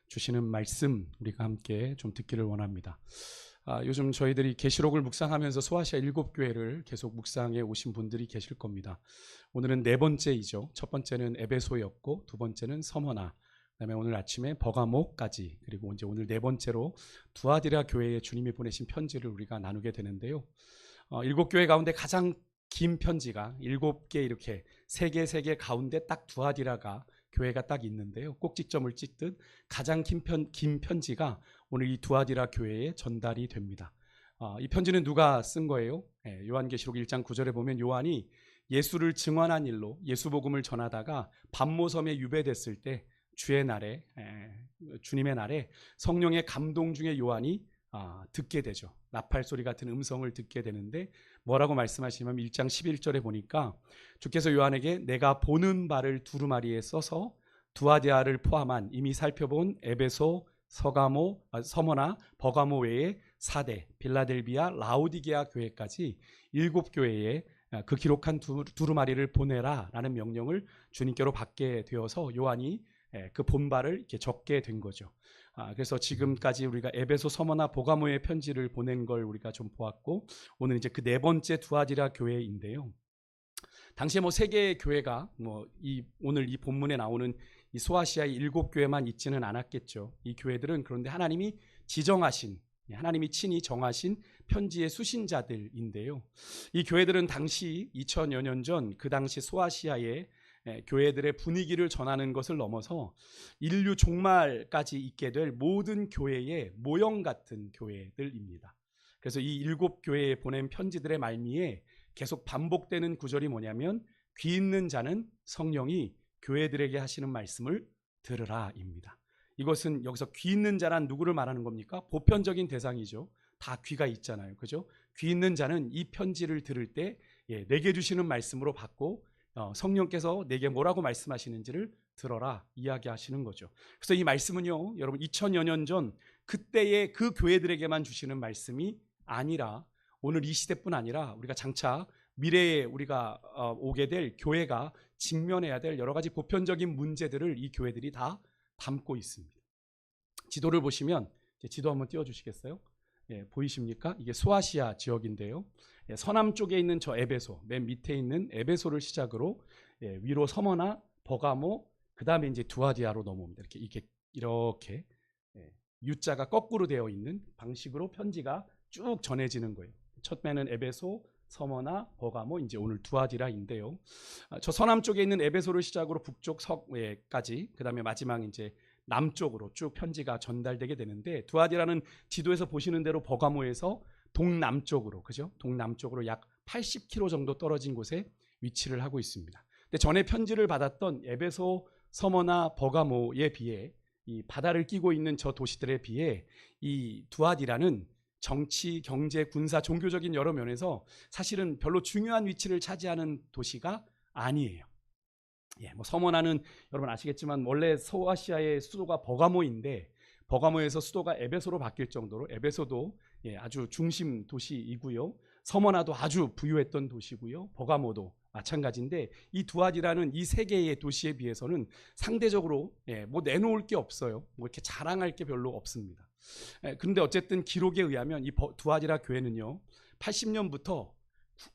주시는 말씀 우리가 함께 좀 듣기를 원합니다. 요즘 저희들이 계시록을 묵상하면서 소아시아 7교회를 계속 묵상해 오신 분들이 계실 겁니다. 오늘은 네 번째이죠. 첫 번째는 에베소였고 두 번째는 서머나, 그다음에 오늘 아침에 버가모까지, 그리고 이제 오늘 네 번째로 두아디라 교회에 주님이 보내신 편지를 우리가 나누게 되는데요. 7교회 가운데 가장 긴 편지가 7개, 이렇게 세 개 가운데 딱 두아디라가 교회가 딱 있는데요. 꼭지점을 찍듯 가장 긴 편지가 오늘 이 두아디라 교회에 전달이 됩니다. 이 편지는 누가 쓴 거예요? 요한계시록 1장 9절에 보면 요한이 예수를 증언한 일로 예수 복음을 전하다가 밤모섬에 유배됐을 때 주님의 날에 성령의 감동 중에 요한이 듣게 되죠. 나팔 소리 같은 음성을 듣게 되는데 뭐라고 말씀하시냐면 1장 11절에 보니까 주께서 요한에게 내가 보는 바를 두루마리에 써서 두아디아를 포함한 이미 살펴본 에베소, 서머나, 버가모 외에 사대, 빌라델비아, 라오디게아 교회까지 7교회에 그 기록한 두루마리를 보내라 라는 명령을 주님께로 받게 되어서 요한이 그 본바를 이렇게 적게 된 거죠. 그래서 지금까지 우리가 에베소, 서머나, 버가모의 편지를 보낸 걸 우리가 좀 보았고, 오늘 이제 그 네 번째 두아디라 교회인데요. 당시에 세 개의 교회가 오늘 이 본문에 나오는 이 소아시아의 7교회만 있지는 않았겠죠. 이 교회들은 그런데 하나님이 지정하신, 하나님이 친히 정하신 편지의 수신자들인데요. 이 교회들은 당시 2000여 년 전 그 당시 소아시아의 교회들의 분위기를 전하는 것을 넘어서 인류 종말까지 있게 될 모든 교회의 모형 같은 교회들입니다. 그래서 이 7교회에 보낸 편지들의 말미에 계속 반복되는 구절이 뭐냐면 귀 있는 자는 성령이 교회들에게 하시는 말씀을 들으라입니다. 이것은 여기서 귀 있는 자란 누구를 말하는 겁니까? 보편적인 대상이죠. 다 귀가 있잖아요. 그죠? 귀 있는 자는 이 편지를 들을 때 내게 주시는 말씀으로 받고 성령께서 내게 뭐라고 말씀하시는지를 들어라 이야기하시는 거죠. 그래서 이 말씀은요, 여러분 2000여 년 전 그때의 그 교회들에게만 주시는 말씀이 아니라 오늘 이 시대뿐 아니라 우리가 장차 미래에 우리가 오게 될 교회가 직면해야 될 여러 가지 보편적인 문제들을 이 교회들이 다 담고 있습니다. 지도를 보시면, 지도 한번 띄워주시겠어요? 보이십니까? 이게 소아시아 지역인데요. 서남 쪽에 있는 저 에베소, 맨 밑에 있는 에베소를 시작으로 위로 서머나, 버가모, 그 다음에 이제 두아디아로 넘어옵니다. 이렇게 U자가 거꾸로 되어 있는 방식으로 편지가 쭉 전해지는 거예요. 첫 배는 에베소, 서머나, 버가모, 이제 오늘 두아디라인데요. 저 서남 쪽에 있는 에베소를 시작으로 북쪽 서까지, 그 다음에 마지막 이제 남쪽으로 쭉 편지가 전달되게 되는데, 두아디라는 지도에서 보시는 대로 버가모에서 동남쪽으로, 그죠? 동남쪽으로 약 80km 정도 떨어진 곳에 위치를 하고 있습니다. 근데 전에 편지를 받았던 에베소, 서머나, 버가모에 비해, 이 바다를 끼고 있는 저 도시들에 비해 이 두아디라는 정치, 경제, 군사, 종교적인 여러 면에서 사실은 별로 중요한 위치를 차지하는 도시가 아니에요. 서머나는 여러분 아시겠지만 원래 소아시아의 수도가 버가모인데 버가모에서 수도가 에베소로 바뀔 정도로 에베소도 아주 중심 도시이고요. 서머나도 아주 부유했던 도시고요. 버가모도 마찬가지인데 이 두아디라는 이 세 개의 도시에 비해서는 상대적으로 내놓을 게 없어요. 이렇게 자랑할 게 별로 없습니다. 그런데 어쨌든 기록에 의하면 이 두아디라 교회는요, 80년부터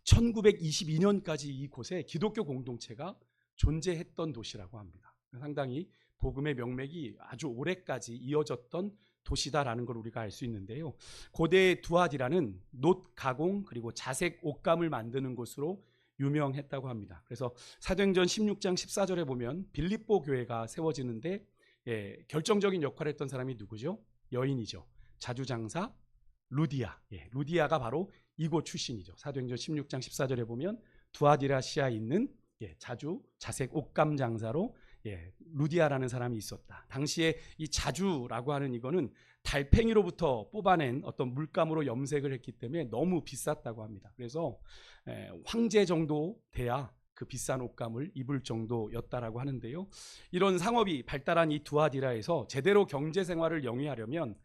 1922년까지 이곳에 기독교 공동체가 존재했던 도시라고 합니다. 상당히 복음의 명맥이 아주 오래까지 이어졌던 도시다라는 걸 우리가 알 수 있는데요. 고대 두아디라는 놋 가공 그리고 자색 옷감을 만드는 곳으로 유명했다고 합니다. 그래서 사도행전 16장 14절에 보면 빌립보 교회가 세워지는데 결정적인 역할을 했던 사람이 누구죠? 여인이죠. 자주장사 루디아. 루디아가 바로 이곳 출신이죠. 사도행전 16장 14절에 보면 두아디라시아에 있는 자색 옷감 장사로 루디아라는 사람이 있었다. 당시에 이 자주라고 하는 이거는 달팽이로부터 뽑아낸 어떤 물감으로 염색을 했기 때문에 너무 비쌌다고 합니다. 그래서 황제 정도 돼야 그 비싼 옷감을 입을 정도였다라고 하는데요. 이런 상업이 발달한 이 두아디라에서 제대로 경제 생활을 영위하려면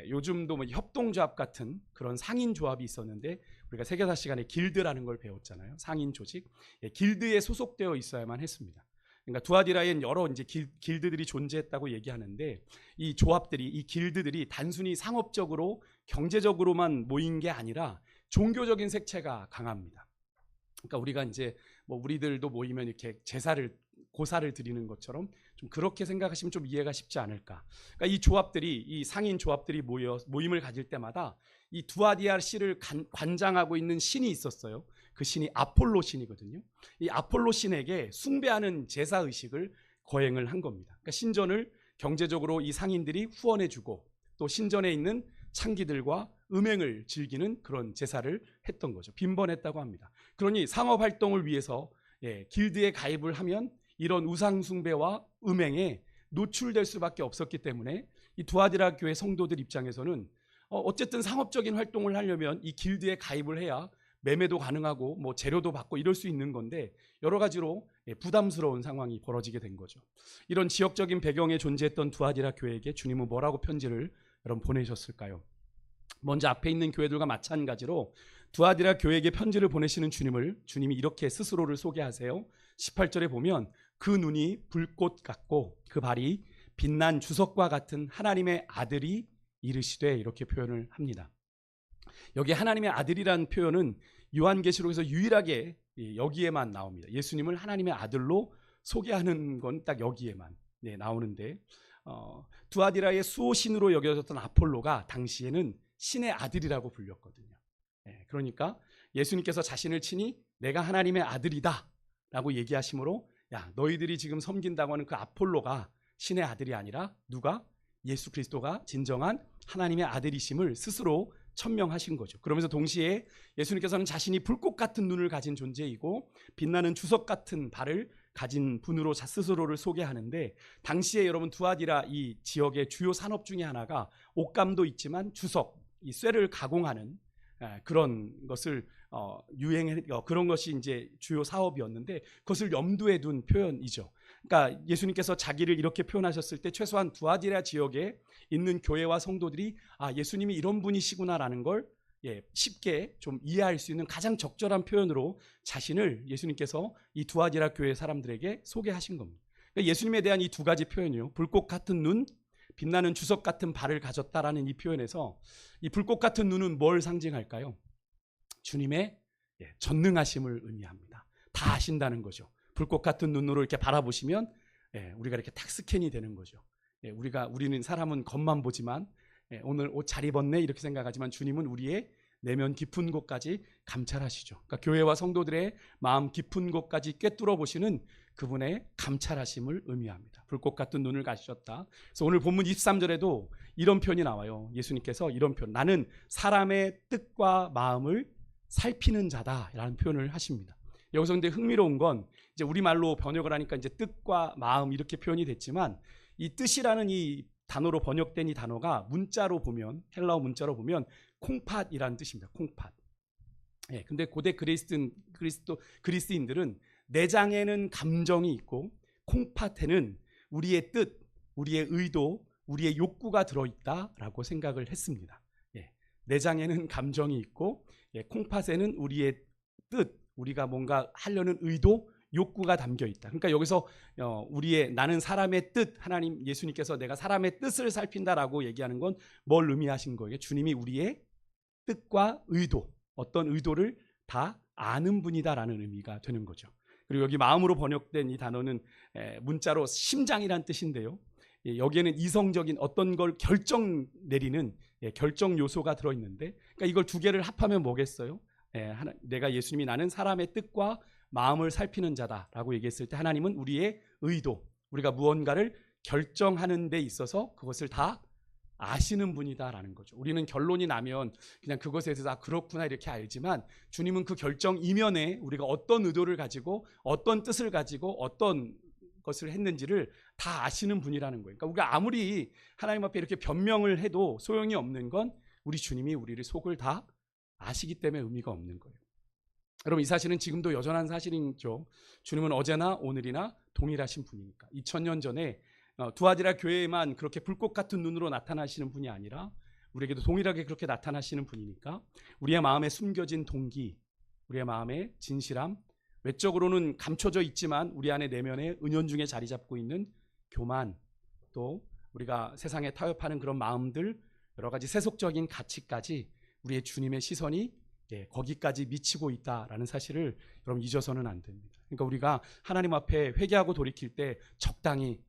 요즘도 협동조합 같은 그런 상인 조합이 있었는데 우리가 세계사 시간에 길드라는 걸 배웠잖아요. 상인 조직. 길드에 소속되어 있어야만 했습니다. 그러니까 두아디라엔 여러 이제 길드들이 존재했다고 얘기하는데 이 조합들이 이 길드들이 단순히 상업적으로 경제적으로만 모인 게 아니라 종교적인 색채가 강합니다. 그러니까 우리가 이제 뭐 우리들도 모이면 이렇게 고사를 드리는 것처럼 좀 그렇게 생각하시면 좀 이해가 쉽지 않을까. 그러니까 이 조합들이 이 상인 조합들이 모임을 가질 때마다 이 두아디아 씨를 관장하고 있는 신이 있었어요. 그 신이 아폴로 신이거든요. 이 아폴로 신에게 숭배하는 제사 의식을 거행을 한 겁니다. 그러니까 신전을 경제적으로 이 상인들이 후원해주고 또 신전에 있는 창기들과 음행을 즐기는 그런 제사를 했던 거죠. 빈번했다고 합니다. 그러니 상업 활동을 위해서 길드에 가입을 하면 이런 우상 숭배와 음행에 노출될 수밖에 없었기 때문에 이 두아디라 교회 성도들 입장에서는 어쨌든 상업적인 활동을 하려면 이 길드에 가입을 해야 매매도 가능하고 뭐 재료도 받고 이럴 수 있는 건데 여러 가지로 부담스러운 상황이 벌어지게 된 거죠. 이런 지역적인 배경에 존재했던 두아디라 교회에게 주님은 뭐라고 편지를 여러분 보내셨을까요? 먼저 앞에 있는 교회들과 마찬가지로 두아디라 교회에게 편지를 보내시는 주님이 이렇게 스스로를 소개하세요. 18절에 보면 그 눈이 불꽃 같고 그 발이 빛난 주석과 같은 하나님의 아들이 이르시되 이렇게 표현을 합니다. 여기 하나님의 아들이라는 표현은 요한계시록에서 유일하게 여기에만 나옵니다. 예수님을 하나님의 아들로 소개하는 건 딱 여기에만 나오는데 두아디라의 수호신으로 여겨졌던 아폴로가 당시에는 신의 아들이라고 불렸거든요. 그러니까 예수님께서 자신을 친히 내가 하나님의 아들이다 라고 얘기하시므로 야 너희들이 지금 섬긴다고 하는 그 아폴로가 신의 아들이 아니라 누가? 예수 그리스도가 진정한 하나님의 아들이심을 스스로 천명하신 거죠. 그러면서 동시에 예수님께서는 자신이 불꽃 같은 눈을 가진 존재이고 빛나는 주석 같은 발을 가진 분으로 스스로를 소개하는데 당시에 여러분 두아디라 이 지역의 주요 산업 중에 하나가 옷감도 있지만 주석, 이 쇠를 가공하는 그런 것을 그런 것이 이제 주요 사업이었는데 그것을 염두에 둔 표현이죠. 그러니까 예수님께서 자기를 이렇게 표현하셨을 때 최소한 두아디라 지역에 있는 교회와 성도들이 예수님이 이런 분이시구나라는 걸 쉽게 좀 이해할 수 있는 가장 적절한 표현으로 자신을 예수님께서 이 두아디라 교회 사람들에게 소개하신 겁니다. 그러니까 예수님에 대한 이 두 가지 표현이요. 불꽃 같은 눈, 빛나는 주석 같은 발을 가졌다라는 이 표현에서 이 불꽃 같은 눈은 뭘 상징할까요? 주님의 전능하심을 의미합니다. 다 아신다는 거죠. 불꽃 같은 눈으로 이렇게 바라보시면 우리가 이렇게 딱 스캔이 되는 거죠. 우리는 사람은 겉만 보지만 오늘 옷 잘 입었네 이렇게 생각하지만 주님은 우리의 내면 깊은 곳까지 감찰하시죠. 그러니까 교회와 성도들의 마음 깊은 곳까지 꿰뚫어 보시는 그분의 감찰하심을 의미합니다. 불꽃 같은 눈을 가지셨다. 그래서 오늘 본문 23절에도 이런 표현이 나와요. 예수님께서 이런 표현, 나는 사람의 뜻과 마음을 살피는 자다라는 표현을 하십니다. 여기서 근데 흥미로운 건 이제 우리말로 번역을 하니까 이제 뜻과 마음 이렇게 표현이 됐지만 이 뜻이라는 이 단어로 번역된 이 단어가 문자로 보면 헬라어 문자로 보면 콩팥이라는 뜻입니다. 콩팥. 근데 고대 그리스인들은 내장에는 감정이 있고 콩팥에는 우리의 뜻, 우리의 의도, 우리의 욕구가 들어있다라고 생각을 했습니다. 내장에는 감정이 있고 콩팥에는 우리의 뜻, 우리가 뭔가 하려는 의도, 욕구가 담겨 있다. 그러니까 여기서 나는 사람의 뜻, 하나님 예수님께서 내가 사람의 뜻을 살핀다라고 얘기하는 건 뭘 의미하신 거예요? 주님이 우리의 뜻과 의도, 어떤 의도를 다 아는 분이다라는 의미가 되는 거죠. 그리고 여기 마음으로 번역된 이 단어는 문자로 심장이란 뜻인데요. 여기에는 이성적인 어떤 걸 결정 내리는 결정 요소가 들어있는데 그러니까 이걸 두 개를 합하면 뭐겠어요? 내가 예수님이 나는 사람의 뜻과 마음을 살피는 자다라고 얘기했을 때 하나님은 우리의 의도, 우리가 무언가를 결정하는 데 있어서 그것을 다 아시는 분이다라는 거죠. 우리는 결론이 나면 그냥 그것에 대해서 그렇구나 이렇게 알지만 주님은 그 결정 이면에 우리가 어떤 의도를 가지고 어떤 뜻을 가지고 어떤 것을 했는지를 다 아시는 분이라는 거예요. 그러니까 우리가 아무리 하나님 앞에 이렇게 변명을 해도 소용이 없는 건 우리 주님이 우리를 속을 다 아시기 때문에 의미가 없는 거예요. 여러분 이 사실은 지금도 여전한 사실이죠. 주님은 어제나 오늘이나 동일하신 분이니까. 2000년 전에 두아디라 교회에만 그렇게 불꽃 같은 눈으로 나타나시는 분이 아니라 우리에게도 동일하게 그렇게 나타나시는 분이니까 우리의 마음에 숨겨진 동기, 우리의 마음의 진실함, 외적으로는 감춰져 있지만 우리 안에 내면에 은연중에 자리 잡고 있는 교만, 또 우리가 세상에 타협하는 그런 마음들, 여러 가지 세속적인 가치까지 우리의 주님의 시선이 거기까지 미치고 있다라는 사실을 여러분 잊어서는 안 됩니다. 그러니까 우리가 하나님 앞에 회개하고 돌이킬 때 적당히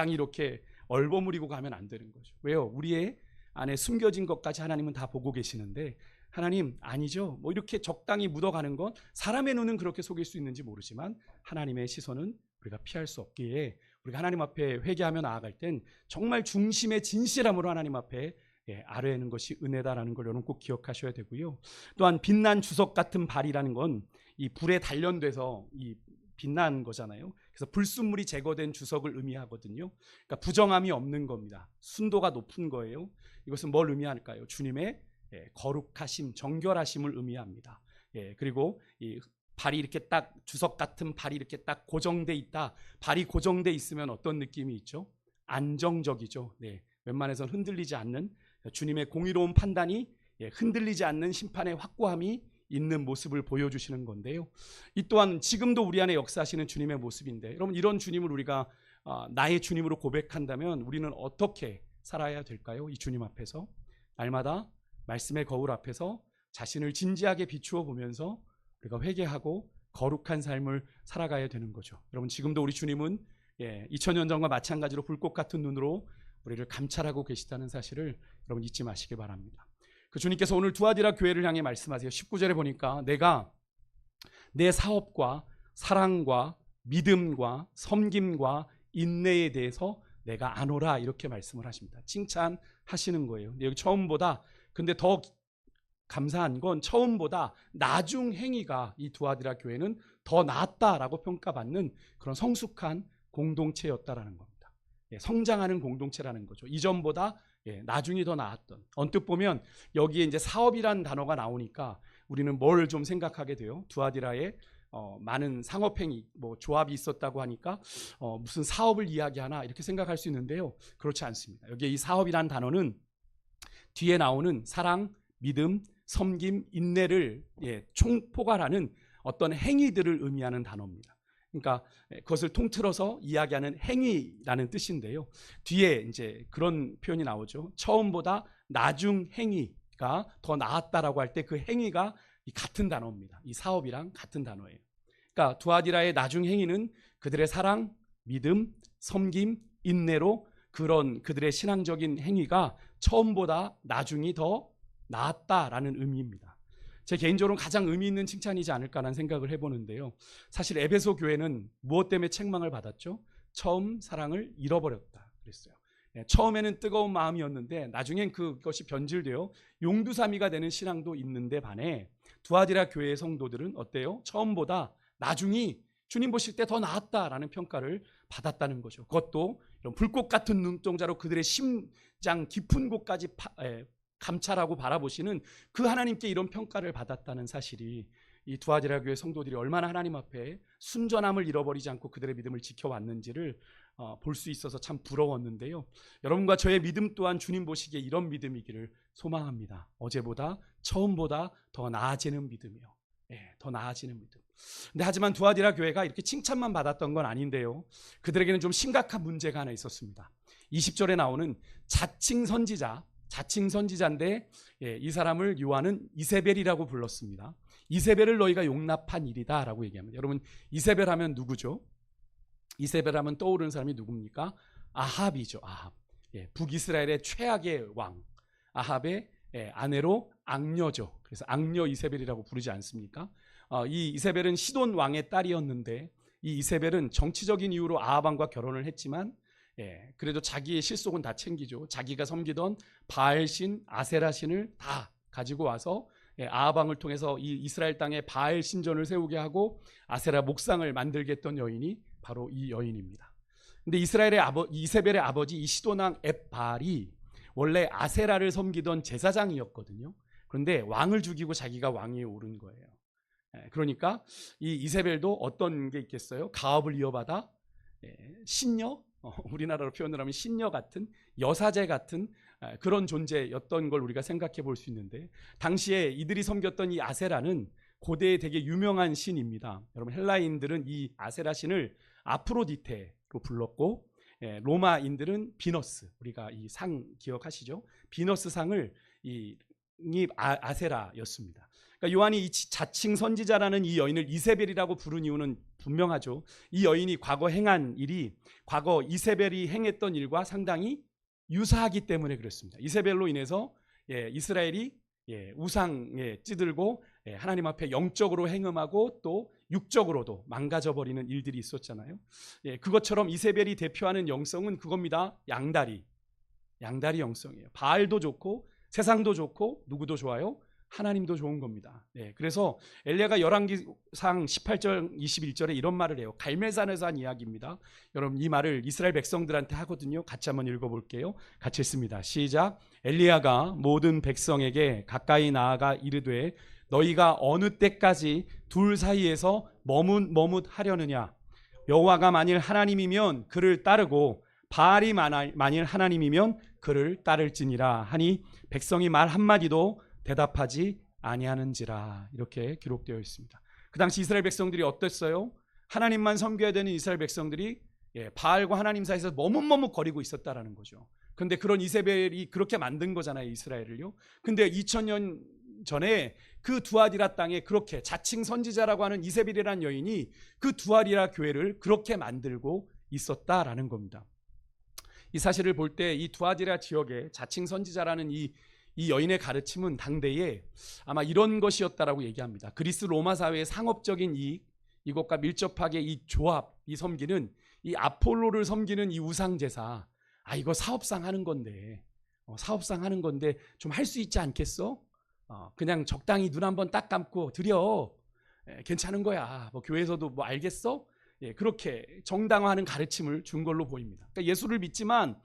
이렇게 얼버무리고 가면 안 되는 거죠. 왜요? 우리의 안에 숨겨진 것까지 하나님은 다 보고 계시는데, 하나님 아니죠, 뭐 이렇게 적당히 묻어가는 건 사람의 눈은 그렇게 속일 수 있는지 모르지만 하나님의 시선은 우리가 피할 수 없기에, 우리가 하나님 앞에 회개하며 나아갈 땐 정말 중심의 진실함으로 하나님 앞에 아뢰는 것이 은혜다라는 걸 여러분 꼭 기억하셔야 되고요. 또한 빛난 주석 같은 발이라는 건 이 불에 단련돼서 이 빛난 거잖아요. 그래서 불순물이 제거된 주석을 의미하거든요. 그러니까 부정함이 없는 겁니다. 순도가 높은 거예요. 이것은 뭘 의미할까요? 주님의 거룩하심, 정결하심을 의미합니다. 그리고 이 발이 이렇게 딱, 주석 같은 발이 이렇게 딱 고정돼 있다. 발이 고정돼 있으면 어떤 느낌이 있죠? 안정적이죠. 웬만해서는 흔들리지 않는, 주님의 공의로운 판단이 흔들리지 않는 심판의 확고함이 있는 모습을 보여주시는 건데요. 이 또한 지금도 우리 안에 역사하시는 주님의 모습인데, 여러분 이런 주님을 우리가 나의 주님으로 고백한다면 우리는 어떻게 살아야 될까요? 이 주님 앞에서 날마다 말씀의 거울 앞에서 자신을 진지하게 비추어 보면서 우리가 회개하고 거룩한 삶을 살아가야 되는 거죠. 여러분 지금도 우리 주님은 2000년 전과 마찬가지로 불꽃 같은 눈으로 우리를 감찰하고 계시다는 사실을 여러분 잊지 마시기 바랍니다. 그 주님께서 오늘 두아디라 교회를 향해 말씀하세요. 19절에 보니까 내가 내 사업과 사랑과 믿음과 섬김과 인내에 대해서 내가 아노라, 이렇게 말씀을 하십니다. 칭찬하시는 거예요. 근데 여기 처음보다, 근데 더 감사한 건 처음보다 나중 행위가 이 두아디라 교회는 더 나았다라고 평가받는 그런 성숙한 공동체였다라는 겁니다. 성장하는 공동체라는 거죠. 이전보다 나중이 더 나았던. 언뜻 보면 여기에 이제 사업이란 단어가 나오니까 우리는 뭘 좀 생각하게 돼요? 두아디라에 많은 상업행위, 뭐 조합이 있었다고 하니까 무슨 사업을 이야기하나 이렇게 생각할 수 있는데요. 그렇지 않습니다. 여기에 이 사업이란 단어는 뒤에 나오는 사랑, 믿음, 섬김, 인내를 총포괄하는 어떤 행위들을 의미하는 단어입니다. 그러니까 그것을 통틀어서 이야기하는 행위라는 뜻인데요. 뒤에 이제 그런 표현이 나오죠. 처음보다 나중 행위가 더 나았다라고 할 때 그 행위가 같은 단어입니다. 이 사업이랑 같은 단어예요. 그러니까 두아디라의 나중 행위는 그들의 사랑, 믿음, 섬김, 인내로 그런 그들의 신앙적인 행위가 처음보다 나중이 더 나았다라는 의미입니다. 제 개인적으로는 가장 의미 있는 칭찬이지 않을까라는 생각을 해보는데요. 사실 에베소 교회는 무엇 때문에 책망을 받았죠? 처음 사랑을 잃어버렸다 그랬어요. 처음에는 뜨거운 마음이었는데 나중엔 그것이 변질되어 용두사미가 되는 신앙도 있는데 반해 두아디라 교회의 성도들은 어때요? 처음보다 나중이 주님 보실 때 더 나았다라는 평가를 받았다는 거죠. 그것도 이런 불꽃 같은 눈동자로 그들의 심장 깊은 곳까지 감찰하고 바라보시는 그 하나님께 이런 평가를 받았다는 사실이 이 두아디라 교회 성도들이 얼마나 하나님 앞에 순전함을 잃어버리지 않고 그들의 믿음을 지켜왔는지를 볼 수 있어서 참 부러웠는데요. 여러분과 저의 믿음 또한 주님 보시기에 이런 믿음이기를 소망합니다. 어제보다 처음보다 더 나아지는 믿음이요. 더 나아지는 믿음. 근데 하지만 두아디라 교회가 이렇게 칭찬만 받았던 건 아닌데요. 그들에게는 좀 심각한 문제가 하나 있었습니다. 20절에 나오는 자칭 선지자인데 이 사람을 요한은 이세벨이라고 불렀습니다. 이세벨을 너희가 용납한 일이다 라고 얘기합니다. 여러분 이세벨 하면 누구죠? 이세벨 하면 떠오르는 사람이 누굽니까? 아합이죠. 아합. 북이스라엘의 최악의 왕. 아합의 아내로 악녀죠. 그래서 악녀 이세벨이라고 부르지 않습니까? 이 이세벨은 시돈 왕의 딸이었는데 이 이세벨은 정치적인 이유로 아합 왕과 결혼을 했지만 그래도 자기의 실속은 다 챙기죠. 자기가 섬기던 바알신, 아세라신을 다 가지고 와서 아합 왕을 통해서 이 이스라엘 땅에 바알 신전을 세우게 하고 아세라 목상을 만들게 했던 여인이 바로 이 여인입니다. 근데 이세벨의 아버지 이 시돈 왕 앱발이 원래 아세라를 섬기던 제사장이었거든요. 그런데 왕을 죽이고 자기가 왕위에 오른 거예요. 그러니까 이 이세벨도 어떤 게 있겠어요? 가업을 이어받아 신녀, 우리나라로 표현을 하면 신녀 같은, 여사제 같은 그런 존재였던 걸 우리가 생각해 볼 수 있는데, 당시에 이들이 섬겼던 이 아세라는 고대에 되게 유명한 신입니다. 여러분 헬라인들은 이 아세라 신을 아프로디테로 불렀고 로마인들은 비너스, 우리가 이 상 기억하시죠? 비너스 상을 이 아세라였습니다. 그러니까 요한이 이 자칭 선지자라는 이 여인을 이세벨이라고 부른 이유는 분명하죠. 이 여인이 과거 행한 일이 과거 이세벨이 행했던 일과 상당히 유사하기 때문에 그렇습니다. 이세벨로 인해서 이스라엘이 우상에 찌들고 하나님 앞에 영적으로 행음하고 또 육적으로도 망가져버리는 일들이 있었잖아요. 그것처럼 이세벨이 대표하는 영성은 그겁니다. 양다리 영성이에요. 바알도 좋고 세상도 좋고 누구도 좋아요? 하나님도 좋은 겁니다. 그래서 엘리야가 열왕기상 18절 21절에 이런 말을 해요. 갈멜산에서 한 이야기입니다. 여러분 이 말을 이스라엘 백성들한테 하거든요. 같이 한번 읽어볼게요. 같이 읽습니다. 시작. 엘리야가 모든 백성에게 가까이 나아가 이르되 너희가 어느 때까지 둘 사이에서 머뭇하려느냐. 여호와가 만일 하나님이면 그를 따르고 바알이 만일 하나님이면 그를 따를지니라 하니 백성이 말 한마디도 대답하지 아니하는지라. 이렇게 기록되어 있습니다. 그 당시 이스라엘 백성들이 어땠어요? 하나님만 섬겨야 되는 이스라엘 백성들이 바알과 하나님 사이에서 머뭇거리고 있었다라는 거죠. 그런데 그런 이세벨이 그렇게 만든 거잖아요, 이스라엘을요. 근데 2000년 전에 그 두아디라 땅에 그렇게 자칭 선지자라고 하는 이세벨이라는 여인이 그 두아디라 교회를 그렇게 만들고 있었다라는 겁니다. 이 사실을 볼 때 이 두아디라 지역에 자칭 선지자라는 이 여인의 가르침은 당대에 아마 이런 것이었다라고 얘기합니다. 그리스 로마 사회의 상업적인 이익, 이것과 밀접하게 이 조합, 이 섬기는 이 아폴로를 섬기는 이 우상 제사, 이거 사업상 하는 건데 좀 할 수 있지 않겠어? 그냥 적당히 눈 한번 딱 감고 드려. 괜찮은 거야. 뭐 교회에서도 뭐 알겠어? 그렇게 정당화하는 가르침을 준 걸로 보입니다. 그러니까 예수를 믿지만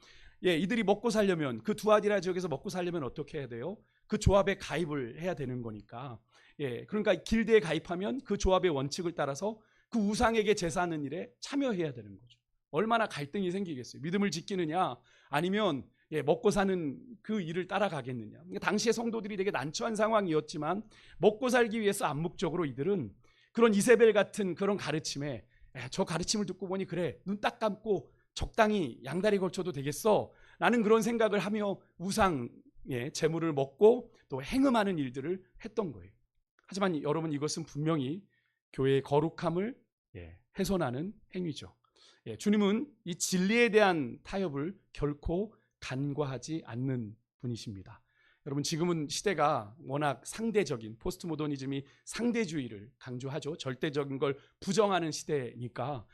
이들이 먹고 살려면, 그 두아디라 지역에서 먹고 살려면 어떻게 해야 돼요? 그 조합에 가입을 해야 되는 거니까. 그러니까 길드에 가입하면 그 조합의 원칙을 따라서 그 우상에게 제사하는 일에 참여해야 되는 거죠. 얼마나 갈등이 생기겠어요. 믿음을 지키느냐 아니면 먹고 사는 그 일을 따라가겠느냐. 그러니까 당시의 성도들이 되게 난처한 상황이었지만 먹고 살기 위해서 암묵적으로 이들은 그런 이세벨 같은 그런 가르침에 저 가르침을 듣고 보니 그래, 눈 딱 감고 적당히 양다리 걸쳐도 되겠어 라는 그런 생각을 하며 우상의 재물을 먹고 또 행음하는 일들을 했던 거예요. 하지만 여러분, 이것은 분명히 교회의 거룩함을 훼손하는 행위죠. 주님은 이 진리에 대한 타협을 결코 간과하지 않는 분이십니다. 여러분, 지금은 시대가 워낙 상대적인, 포스트 모더니즘이 상대주의를 강조하죠. 절대적인 걸 부정하는 시대니까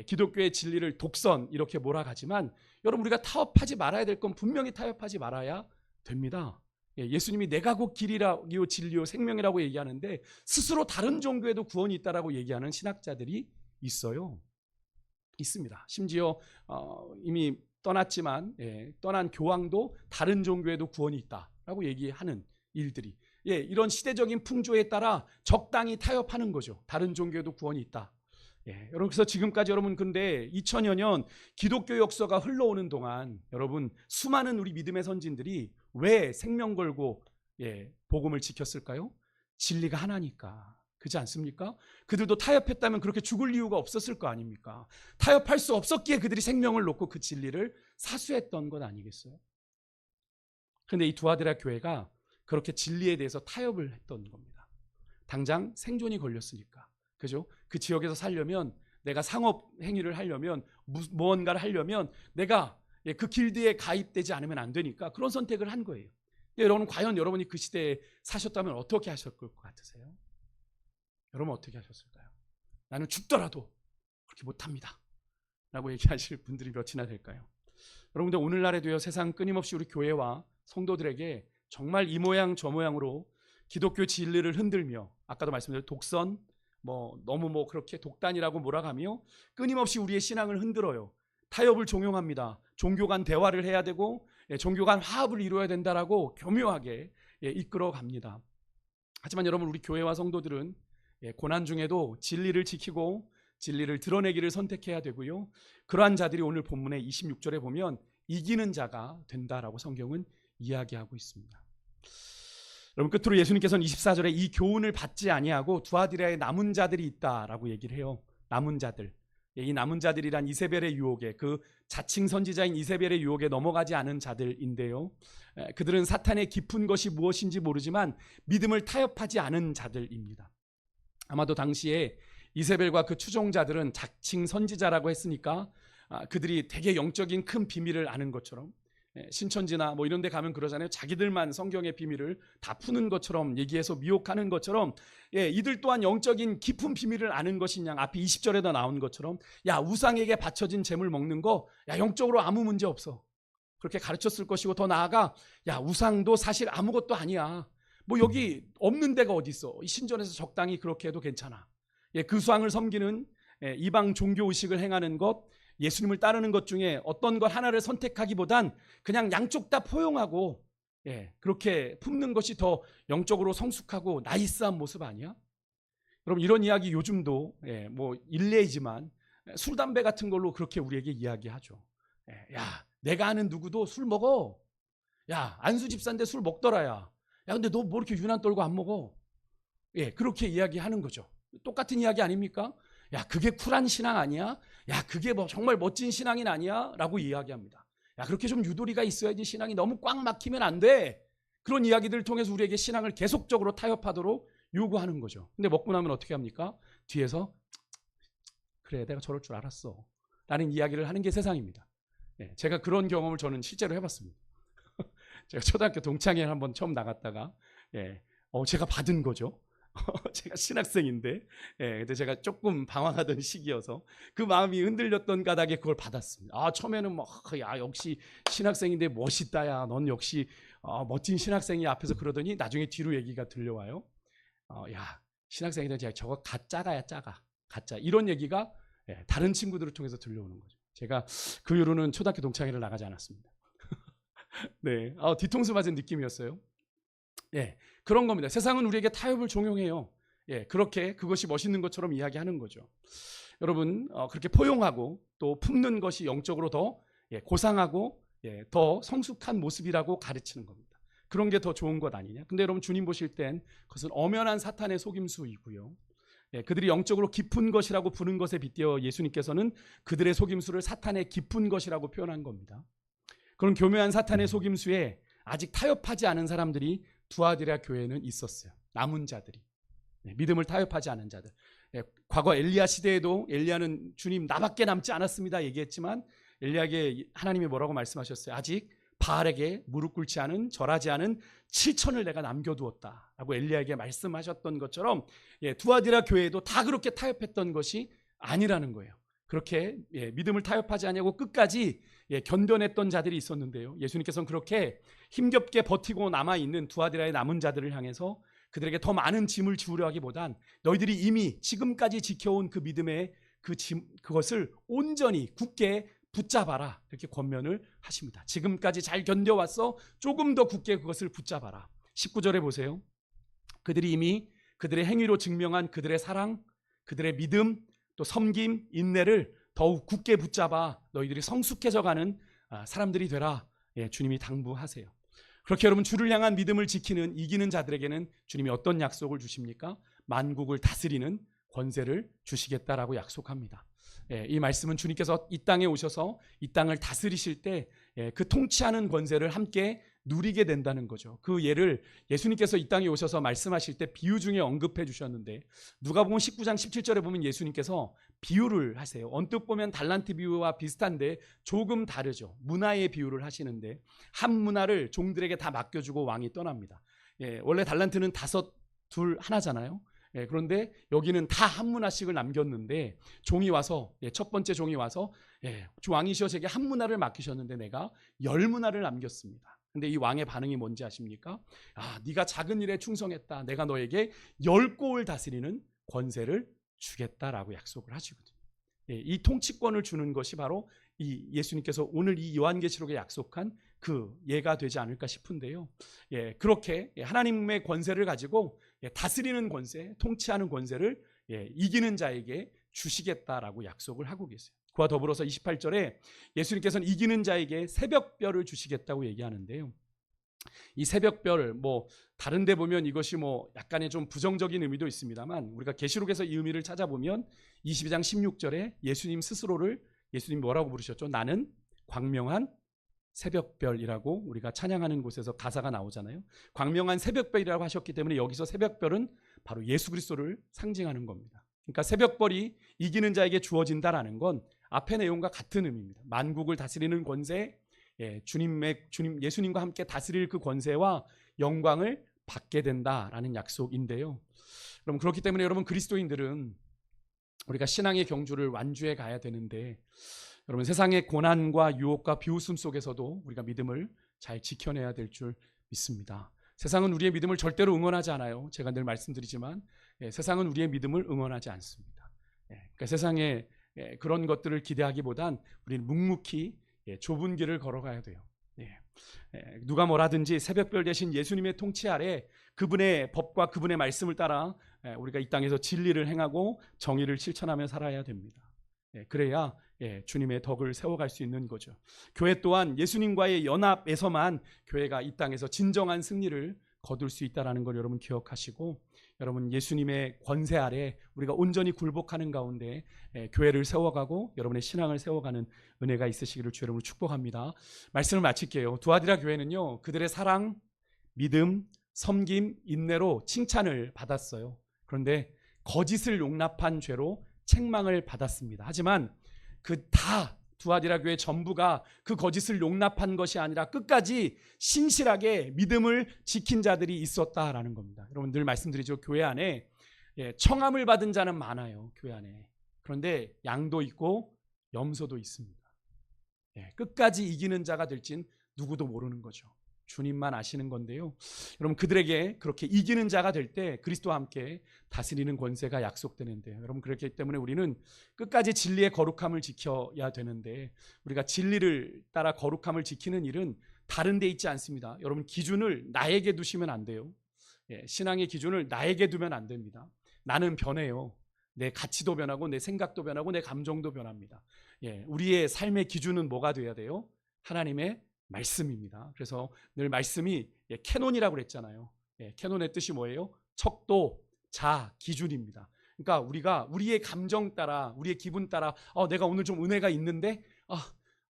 기독교의 진리를 독선 이렇게 몰아가지만, 여러분, 우리가 타협하지 말아야 될 건 분명히 타협하지 말아야 됩니다. 예수님이 내가 곧 길이요 진리요 생명이라고 얘기하는데 스스로 다른 종교에도 구원이 있다라고 얘기하는 신학자들이 있습니다. 심지어 이미 떠났지만 떠난 교황도 다른 종교에도 구원이 있다라고 얘기하는 일들이, 이런 시대적인 풍조에 따라 적당히 타협하는 거죠. 다른 종교에도 구원이 있다. 여러분, 그래서 지금까지 여러분, 근데 2000여 년 기독교 역사가 흘러오는 동안 여러분, 수많은 우리 믿음의 선진들이 왜 생명 걸고 복음을 지켰을까요? 진리가 하나니까. 그렇지 않습니까? 그들도 타협했다면 그렇게 죽을 이유가 없었을 거 아닙니까? 타협할 수 없었기에 그들이 생명을 놓고 그 진리를 사수했던 것 아니겠어요? 그런데 이 두아디라 교회가 그렇게 진리에 대해서 타협을 했던 겁니다. 당장 생존이 걸렸으니까. 그죠? 그 지역에서 살려면, 내가 상업 행위를 하려면, 무언가를 하려면 내가 그 길드에 가입되지 않으면 안 되니까 그런 선택을 한 거예요. 여러분, 과연 여러분이 그 시대에 사셨다면 어떻게 하셨을 것 같으세요? 여러분, 어떻게 하셨을까요? 나는 죽더라도 그렇게 못합니다 라고 얘기하실 분들이 몇이나 될까요? 여러분들, 오늘날에도요, 세상 끊임없이 우리 교회와 성도들에게 정말 이 모양 저 모양으로 기독교 진리를 흔들며, 아까도 말씀드린 독선, 너무 그렇게 독단이라고 몰아가며 끊임없이 우리의 신앙을 흔들어요. 타협을 종용합니다. 종교 간 대화를 해야 되고 종교 간 화합을 이루어야 된다라고 교묘하게 이끌어 갑니다. 하지만 여러분, 우리 교회와 성도들은 고난 중에도 진리를 지키고 진리를 드러내기를 선택해야 되고요. 그러한 자들이 오늘 본문의 26절에 보면 이기는 자가 된다라고 성경은 이야기하고 있습니다. 여러분 끝으로 예수님께서는 24절에 이 교훈을 받지 아니하고 두아디라에 남은 자들이 있다라고 얘기를 해요. 남은 자들. 이 남은 자들이란 이세벨의 유혹에, 그 자칭 선지자인 이세벨의 유혹에 넘어가지 않은 자들인데요. 그들은 사탄의 깊은 것이 무엇인지 모르지만 믿음을 타협하지 않은 자들입니다. 아마도 당시에 이세벨과 그 추종자들은 자칭 선지자라고 했으니까 그들이 되게 영적인 큰 비밀을 아는 것처럼, 신천지나 뭐 이런 데 가면 그러잖아요. 자기들만 성경의 비밀을 다 푸는 것처럼 얘기해서 미혹하는 것처럼, 이들 또한 영적인 깊은 비밀을 아는 것이냐, 앞에 20절에도 나온 것처럼, 야, 우상에게 바쳐진 재물 먹는 거, 야, 영적으로 아무 문제 없어, 그렇게 가르쳤을 것이고, 더 나아가 야, 우상도 사실 아무것도 아니야, 뭐 여기 없는 데가 어디 있어, 이 신전에서 적당히 그렇게 해도 괜찮아. 그 수상을 섬기는, 이방 종교 의식을 행하는 것, 예수님을 따르는 것 중에 어떤 것 하나를 선택하기보단 그냥 양쪽 다 포용하고, 그렇게 품는 것이 더 영적으로 성숙하고 나이스한 모습 아니야? 여러분, 이런 이야기 요즘도 뭐 일례이지만 술 담배 같은 걸로 그렇게 우리에게 이야기하죠. 야, 내가 아는 누구도 술 먹어. 야, 안수 집사인데 술 먹더라. 야, 근데 너 뭐 이렇게 유난 떨고 안 먹어? 그렇게 이야기하는 거죠. 똑같은 이야기 아닙니까? 야, 그게 쿨한 신앙 아니야? 야, 그게 뭐 정말 멋진 신앙인 아니야? 라고 이야기합니다. 야, 그렇게 좀 유도리가 있어야지, 신앙이 너무 꽉 막히면 안 돼. 그런 이야기들을 통해서 우리에게 신앙을 계속적으로 타협하도록 요구하는 거죠. 근데 먹고 나면 어떻게 합니까? 뒤에서 그래, 내가 저럴 줄 알았어 라는 이야기를 하는 게 세상입니다. 제가 그런 경험을 저는 실제로 해봤습니다. 제가 초등학교 동창회 한번 처음 나갔다가, 제가 받은 거죠. 제가 신학생인데, 근데 제가 조금 방황하던 시기여서 그 마음이 흔들렸던 까닭에 그걸 받았습니다. 처음에는 야, 역시 신학생인데 멋있다, 야, 넌 역시 멋진 신학생이, 앞에서 그러더니 나중에 뒤로 얘기가 들려와요. 야, 신학생인데 제가 저거 가짜가야, 짜가, 가짜, 이런 얘기가 다른 친구들을 통해서 들려오는 거죠. 제가 그 이후로는 초등학교 동창회를 나가지 않았습니다. 네, 뒤통수 맞은 느낌이었어요. 그런 겁니다. 세상은 우리에게 타협을 종용해요. 그렇게 그것이 멋있는 것처럼 이야기하는 거죠. 여러분, 그렇게 포용하고 또 품는 것이 영적으로 더 고상하고 더 성숙한 모습이라고 가르치는 겁니다. 그런 게 더 좋은 것 아니냐? 근데 여러분, 주님 보실 땐 그것은 엄연한 사탄의 속임수이고요. 그들이 영적으로 깊은 것이라고 부른 것에 빗대어 예수님께서는 그들의 속임수를 사탄의 깊은 것이라고 표현한 겁니다. 그런 교묘한 사탄의 속임수에 아직 타협하지 않은 사람들이 두아디라 교회에는 있었어요. 남은 자들이, 믿음을 타협하지 않은 자들. 과거 엘리야 시대에도 엘리야는 주님 나밖에 남지 않았습니다 얘기했지만, 엘리야에게 하나님이 뭐라고 말씀하셨어요? 아직 바알에게 무릎 꿇지 않은, 절하지 않은 7천을 내가 남겨두었다 라고 엘리야에게 말씀하셨던 것처럼, 두아디라 교회도 다 그렇게 타협했던 것이 아니라는 거예요. 그렇게 믿음을 타협하지 아니하고 끝까지 견뎌냈던 자들이 있었는데요. 예수님께서는 그렇게 힘겹게 버티고 남아있는 두아디라의 남은 자들을 향해서 그들에게 더 많은 짐을 지우려 하기보단 너희들이 이미 지금까지 지켜온 그 믿음의 그것을 온전히 굳게 붙잡아라, 이렇게 권면을 하십니다. 지금까지 잘 견뎌왔어, 조금 더 굳게 그것을 붙잡아라. 19절에 보세요. 그들이 이미 그들의 행위로 증명한 그들의 사랑, 그들의 믿음, 또 섬김, 인내를 더욱 굳게 붙잡아 너희들이 성숙해져가는 사람들이 되라, 주님이 당부하세요. 그렇게 여러분, 주를 향한 믿음을 지키는, 이기는 자들에게는 주님이 어떤 약속을 주십니까? 만국을 다스리는 권세를 주시겠다라고 약속합니다. 이 말씀은 주님께서 이 땅에 오셔서 이 땅을 다스리실 때 그 통치하는 권세를 함께 누리게 된다는 거죠. 그 예를 예수님께서 이 땅에 오셔서 말씀하실 때 비유 중에 언급해 주셨는데, 누가복음 19장 17절에 보면 예수님께서 비유를 하세요. 언뜻 보면 달란트 비유와 비슷한데 조금 다르죠. 문화의 비유를 하시는데, 한 문화를 종들에게 다 맡겨주고 왕이 떠납니다. 원래 달란트는 5, 2, 1잖아요. 그런데 여기는 다 한 문화씩을 남겼는데, 종이 와서, 첫 번째 종이 와서, 왕이시여 제게 한 문화를 맡기셨는데 내가 10문화를 남겼습니다. 근데 이 왕의 반응이 뭔지 아십니까? 네가 작은 일에 충성했다, 내가 너에게 10고을 다스리는 권세를 주겠다라고 약속을 하시거든요. 이 통치권을 주는 것이 바로 이 예수님께서 오늘 이 요한계시록에 약속한 그 예가 되지 않을까 싶은데요. 그렇게 하나님의 권세를 가지고 다스리는 권세, 통치하는 권세를 이기는 자에게 주시겠다라고 약속을 하고 계세요. 그와 더불어서 28절에 예수님께서는 이기는 자에게 새벽별을 주시겠다고 얘기하는데요. 이 새벽별 다른 데 보면 이것이 약간의 좀 부정적인 의미도 있습니다만 우리가 계시록에서 이 의미를 찾아보면 22장 16절에 예수님 뭐라고 부르셨죠? 나는 광명한 새벽별이라고 우리가 찬양하는 곳에서 가사가 나오잖아요. 광명한 새벽별이라고 하셨기 때문에 여기서 새벽별은 바로 예수 그리스도를 상징하는 겁니다. 그러니까 새벽별이 이기는 자에게 주어진다라는 건 앞의 내용과 같은 의미입니다. 만국을 다스리는 권세, 예수님과 함께 다스릴 그 권세와 영광을 받게 된다라는 약속인데요. 여러분, 그렇기 때문에 여러분 그리스도인들은 우리가 신앙의 경주를 완주해 가야 되는데, 여러분 세상의 고난과 유혹과 비웃음 속에서도 우리가 믿음을 잘 지켜내야 될 줄 믿습니다. 세상은 우리의 믿음을 절대로 응원하지 않아요. 제가 늘 말씀드리지만 세상은 우리의 믿음을 응원하지 않습니다. 그러니까 세상에 그런 것들을 기대하기보단 우리는 묵묵히 좁은 길을 걸어가야 돼요. 누가 뭐라든지 새벽별 대신 예수님의 통치 아래 그분의 법과 그분의 말씀을 따라 우리가 이 땅에서 진리를 행하고 정의를 실천하며 살아야 됩니다. 그래야 주님의 덕을 세워갈 수 있는 거죠. 교회 또한 예수님과의 연합에서만 교회가 이 땅에서 진정한 승리를 거둘 수 있다는 걸 여러분 기억하시고, 여러분 예수님의 권세 아래 우리가 온전히 굴복하는 가운데 교회를 세워가고 여러분의 신앙을 세워가는 은혜가 있으시기를 주 여러분을 축복합니다. 말씀을 마칠게요. 두아디라 교회는요, 그들의 사랑, 믿음, 섬김, 인내로 칭찬을 받았어요. 그런데 거짓을 용납한 죄로 책망을 받았습니다. 하지만 두아디라 교회 전부가 그 거짓을 용납한 것이 아니라 끝까지 신실하게 믿음을 지킨 자들이 있었다라는 겁니다. 여러분 늘 말씀드리죠. 교회 안에 청함을 받은 자는 많아요. 교회 안에. 그런데 양도 있고 염소도 있습니다. 끝까지 이기는 자가 될진 누구도 모르는 거죠. 주님만 아시는 건데요. 여러분 그들에게 그렇게 이기는 자가 될 때 그리스도와 함께 다스리는 권세가 약속되는데요. 여러분 그렇기 때문에 우리는 끝까지 진리의 거룩함을 지켜야 되는데, 우리가 진리를 따라 거룩함을 지키는 일은 다른 데 있지 않습니다. 여러분 기준을 나에게 두시면 안 돼요. 신앙의 기준을 나에게 두면 안 됩니다. 나는 변해요. 내 가치도 변하고 내 생각도 변하고 내 감정도 변합니다. 우리의 삶의 기준은 뭐가 돼야 돼요? 하나님의 말씀입니다. 그래서 늘 말씀이 캐논이라고 그랬잖아요. 캐논의 뜻이 뭐예요? 척도, 자, 기준입니다. 그러니까 우리가 우리의 감정 따라, 우리의 기분 따라 내가 오늘 좀 은혜가 있는데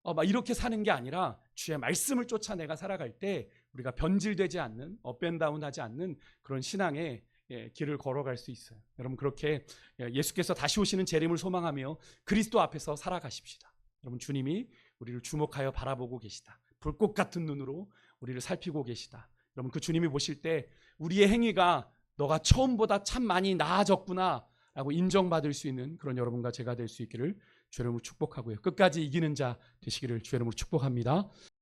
막 이렇게 사는 게 아니라 주의 말씀을 쫓아 내가 살아갈 때 우리가 변질되지 않는, 업앤다운하지 않는 그런 신앙의 길을 걸어갈 수 있어요. 여러분 그렇게 예수께서 다시 오시는 재림을 소망하며 그리스도 앞에서 살아가십시다. 여러분 주님이 우리를 주목하여 바라보고 계시다. 불꽃 같은 눈으로 우리를 살피고 계시다. 여러분 그 주님이 보실 때 우리의 행위가 너가 처음보다 참 많이 나아졌구나 라고 인정받을 수 있는 그런 여러분과 제가 될 수 있기를 주 여러분을 축복하고요. 끝까지 이기는 자 되시기를 주 여러분을 축복합니다.